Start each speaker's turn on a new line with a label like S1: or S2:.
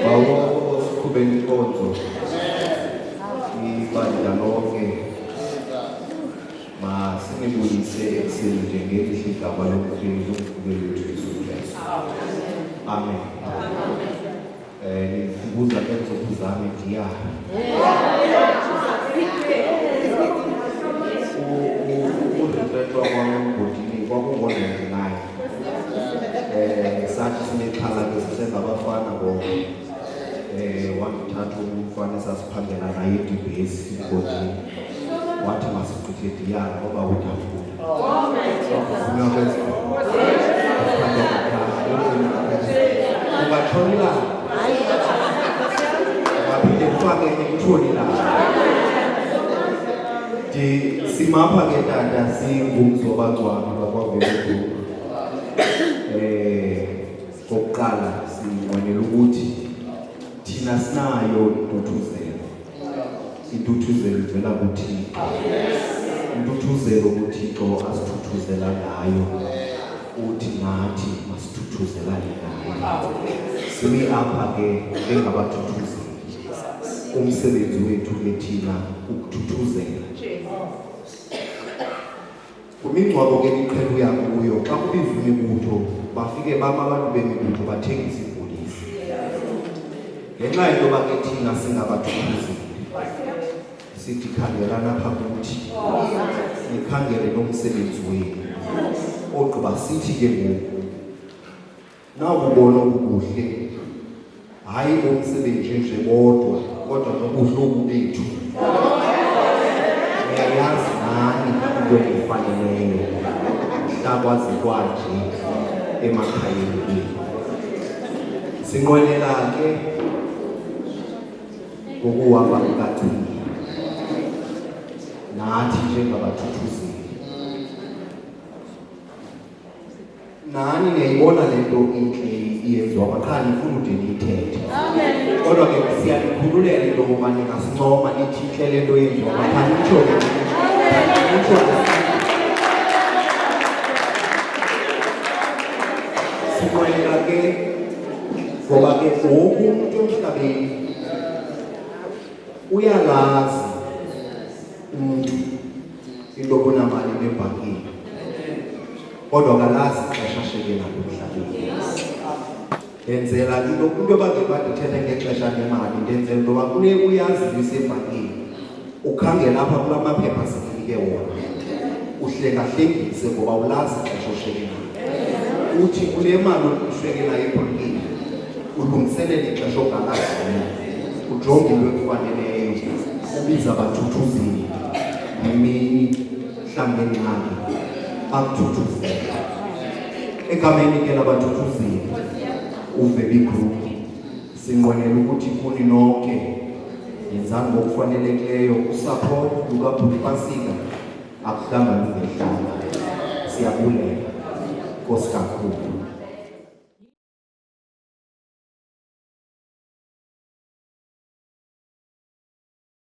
S1: Bawo siqhubeni inkonzo. Ibandla lonke masinibuyise ekuseni njengelihle igama loMkhulu wethu Jesu Kristu. Amen. Ngibuza kenzo zami ndiya. Ureferwa kwamabhodini kwakungona-99. Sathi sinexhala ngesenza abafana wathatha umfana esasiphangela naye edibhesi ibhodini. Wathi masiqithe diyana ngoba udabuka. Ungatshonela. Waphinde kufake ekutshoni la. Simapha ke tata singumzobacwami bakwaVelodolo. Kokuqala sinqwenela ukuthi thina sinayo intuthuzelo. Intuthuzelo ivela kuThixo. Intuthuzelo uThixo asithuthuzela ngayo. Uthi nathi masithuthuzelane ngayo. Simi apha ke njengabathuthuzeli. Umsebenzi wethu ke thina ukuthuthuzela. Kumingcwabo ke iqhelu yakho kuyo xa kubizwa imibutho bafike bama abantu bemibutho bathengisa ipolisi. Ngenxa yento ke thina singabathuthuzeli. Sithi khangelana phambi kuthi nikhangele nomsebenzi wenu. Ogqiba sithi ke ngoku nawubona ubuhle hayi umsebenzi nje bodwa kodwa nobuhlobo bethu. Uyayazi nani into efaneleyo hlakwazi kwaje emakhayeni ethu. Sinqwenela ke ngokuhamba kukaChili nathi njengabathuthuzeli. Nani niyayibona lento inhle iyenziwa qha nifuna ude niyithethe. Kodwa ke siyalikhululela into ngoba ningasincoma ithi inhle lento yenziwa qha nitsho ke. Sinqwenela ke ngoba ke wonke umuntu emhlabeni uyalazi umuntu into kunamali nebhankini. Kodwa kalazi ixesha ashiyeke nalo emhlabeni. Ndenzela into bakhe badithethe ngexesha lemali ndenzela into bakune uyazi isebhankini. Ukhangela apha kula maphepha sinike wona. Uhleka-hlengise ngoba ulazi ixesha oshiyeke nalo. Uthi kule mali ushiyeke nayo ebhankini ulungiselele ixesha ongalaziyo. Ujonge into ekufaneleyo. Ubiza abathuthuzeli emini mhlawumbe ngxaki akuthuthuzela. Egameni ke labathuthuzeli uVebi Group sinqwenela ukuthi kuni nonke yenzani ngokufanelekileyo. Usapho lukaBhuti Pasika akuhlangani ngehlanga. Siyabulela. Nkosi kakhulu.